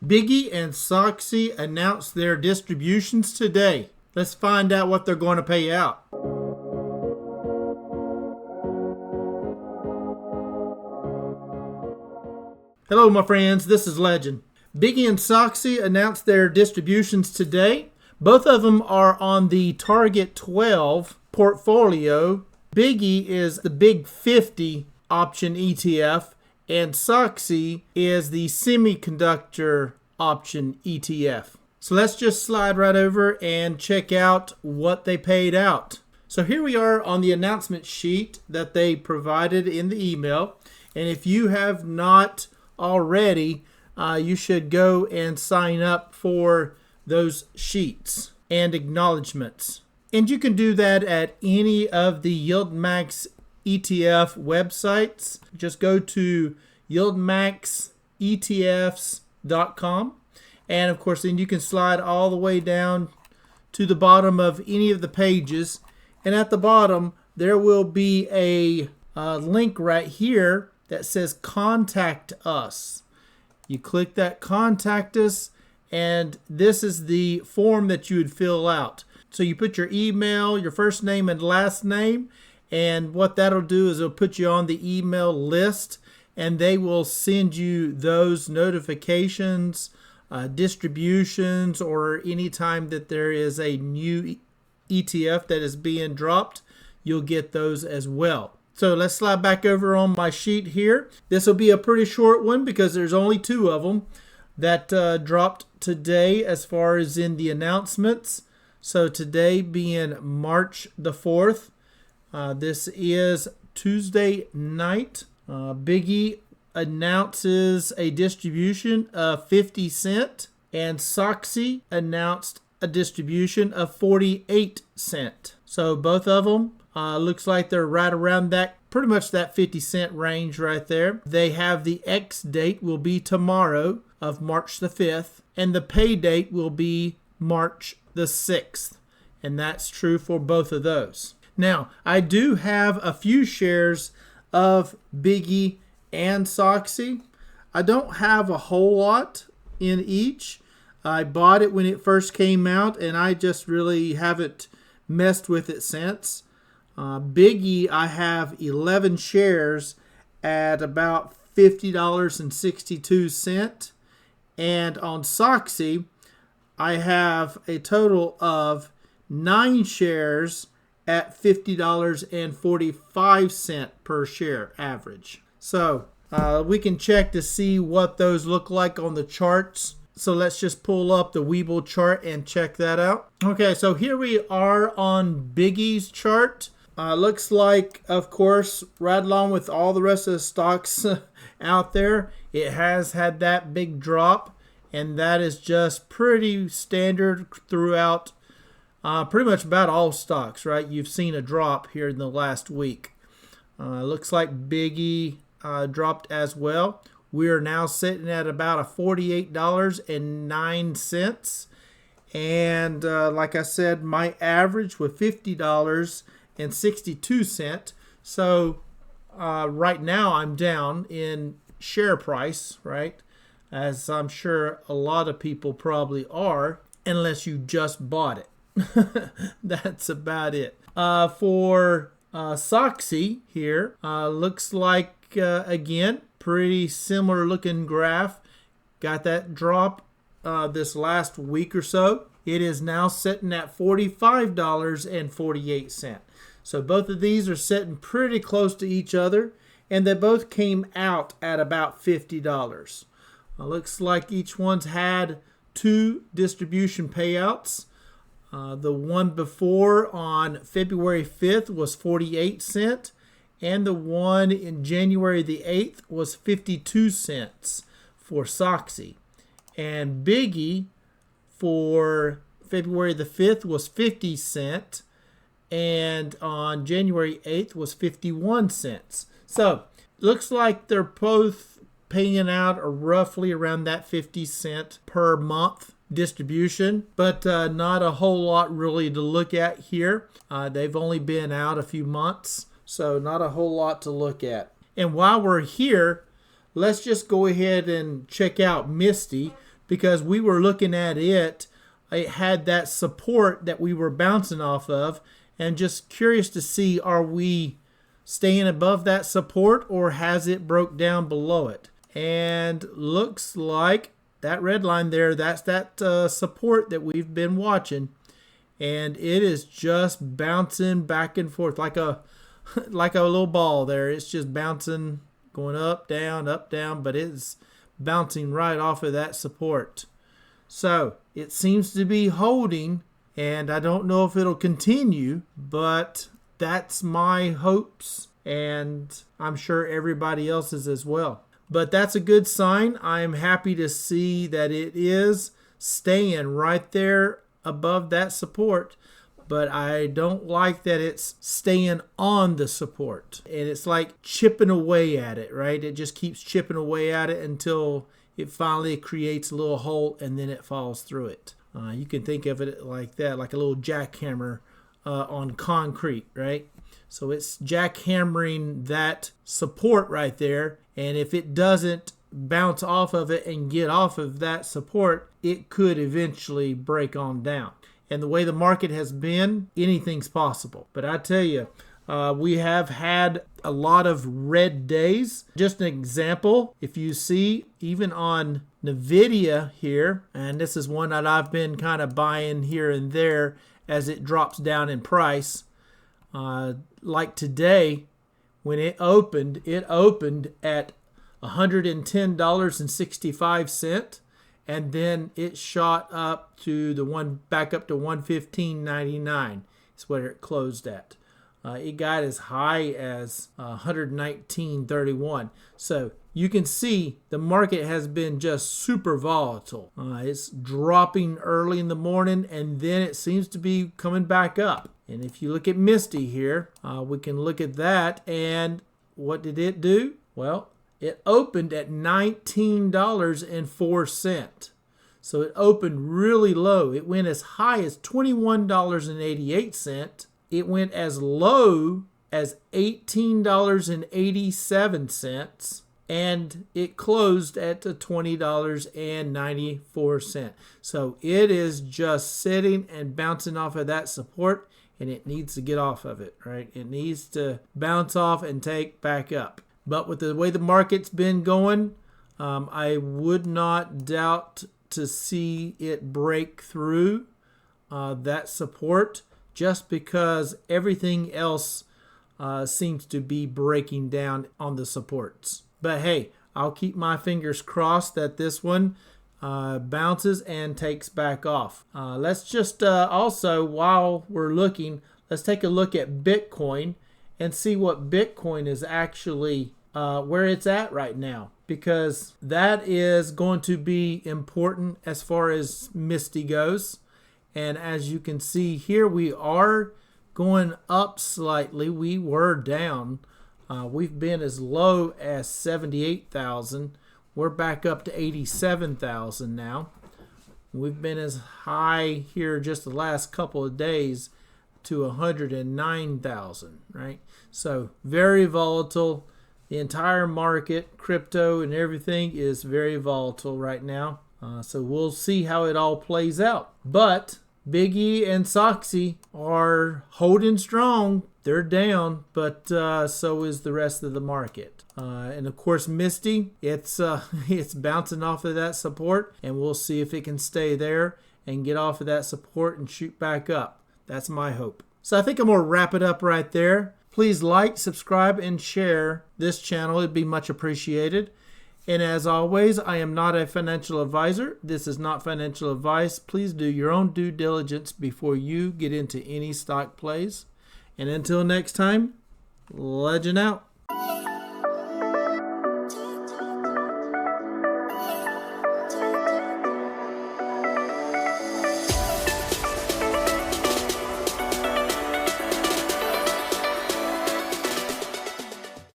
Biggy and Soxy announced their distributions today. Let's find out what they're going to pay out. Hello my friends, this is Legend. Biggy and Soxy announced their distributions today. Both of them are on the Target 12 portfolio. Biggy is the Big 50 option ETF and Soxy is the semiconductor option ETF. So let's just slide right over and check out what they paid out. So here we are on the announcement sheet that they provided in the email. And if you have not already, you should go and sign up for those sheets and acknowledgments. And you can do that at any of the YieldMax ETF websites. Just go to YieldMaxETFs.com. And of course, then you can slide all the way down to the bottom of any of the pages. And at the bottom, there will be a link right here that says Contact Us. You click that Contact Us, and this is the form that you would fill out. So you put your email, your first name and last name, and what that'll do is it'll put you on the email list, and they will send you those notifications, distributions, or anytime that there is a new ETF that is being dropped, you'll get those as well. So let's slide back over on my sheet here. This will be a pretty short one because there's only two of them that dropped today as far as in the announcements. So today being March the 4th, this is Tuesday night. Biggy announces a distribution of 50 cents and Soxy announced a distribution of 48 cents. So both of them looks like they're right around that, pretty much that 50-cent range right there. They have the X date will be tomorrow of March the 5th, and the pay date will be March the 6th. And that's true for both of those. Now, I do have a few shares of Biggy and Soxy. I don't have a whole lot in each. I bought it when it first came out, and I just really haven't messed with it since. Biggy, I have 11 shares at about $50.62. And on Soxy, I have a total of 9 shares at $50.45 per share average. So we can check to see what those look like on the charts. So let's just pull up the Webull chart and check that out. Okay, so here we are on Biggy's chart. Looks like, of course, right along with all the rest of the stocks out there, it has had that big drop, and that is just pretty standard throughout pretty much about all stocks, right? You've seen a drop here in the last week. Looks like Biggy dropped as well. We are now sitting at about a $48.09. And like I said, my average was $50.62. So right now I'm down in share price, right? As I'm sure a lot of people probably are, unless you just bought it. That's about it. For Soxy here, looks like, again, pretty similar looking graph. Got that drop this last week or so. It is now sitting at $45.48. So both of these are sitting pretty close to each other, and they both came out at about $50. Looks like each one's had 2 distribution payouts. The one before on February 5th was 48 cents, and the one in January the 8th was 52 cents for Soxy. And Biggy for February the 5th was 50 cents, and on January 8th was 51 cents. So looks like they're both paying out roughly around that 50 cent per month distribution, but not a whole lot really to look at here. They've only been out a few months, so not a whole lot to look at. And while we're here, let's just go ahead and check out MSTY, because we were looking at it. It had that support that we were bouncing off of, and just curious to see, are we staying above that support or has it broke down below it? And looks like that red line there, that's that support that we've been watching, and it is just bouncing back and forth like a little ball there. It's just bouncing, going up, down, but it's bouncing right off of that support. So it seems to be holding, and I don't know if it'll continue, but that's my hopes, and I'm sure everybody else's as well. But that's a good sign. I'm happy to see that it is staying right there above that support, but I don't like that it's staying on the support. And it's like chipping away at it, right? It just keeps chipping away at it until it finally creates a little hole and then it falls through it. You can think of it like that, like a little jackhammer on concrete, right? So it's jackhammering that support right there, and if it doesn't bounce off of it and get off of that support, it could eventually break on down. And the way the market has been, anything's possible. But I tell you, we have had a lot of red days. Just an example, if you see, even on NVDY here, and this is one that I've been kind of buying here and there as it drops down in price. Like today, when it opened at $110.65, and then it shot up to back up to $115.99. Is what it closed at. It got as high as $119.31. So you can see the market has been just super volatile. It's dropping early in the morning, and then it seems to be coming back up. And if you look at MSTY here, we can look at that, and what did it do? Well, it opened at $19.04. So it opened really low. It went as high as $21.88. It went as low as $18.87. And it closed at $20.94. So it is just sitting and bouncing off of that support, and it needs to get off of it, right? It needs to bounce off and take back up. But with the way the market's been going, I would not doubt to see it break through that support, just because everything else seems to be breaking down on the supports. But hey, I'll keep my fingers crossed that this one bounces and takes back off. Let's just also, while we're looking, let's take a look at Bitcoin and see what Bitcoin is actually, where it's at right now, because that is going to be important as far as MSTY goes. And as you can see here, we are going up slightly. We were down. We've been as low as 78,000. We're back up to 87,000 now. We've been as high here just the last couple of days to 109,000, right? So very volatile. The entire market, crypto and everything is very volatile right now. So we'll see how it all plays out. But Biggy and Soxy are holding strong. They're down, but so is the rest of the market. And of course, MSTY, it's bouncing off of that support, and we'll see if it can stay there and get off of that support and shoot back up. That's my hope. So I think I'm going to wrap it up right there. Please like, subscribe, and share this channel. It'd be much appreciated. And as always, I am not a financial advisor. This is not financial advice. Please do your own due diligence before you get into any stock plays. And until next time, legend out.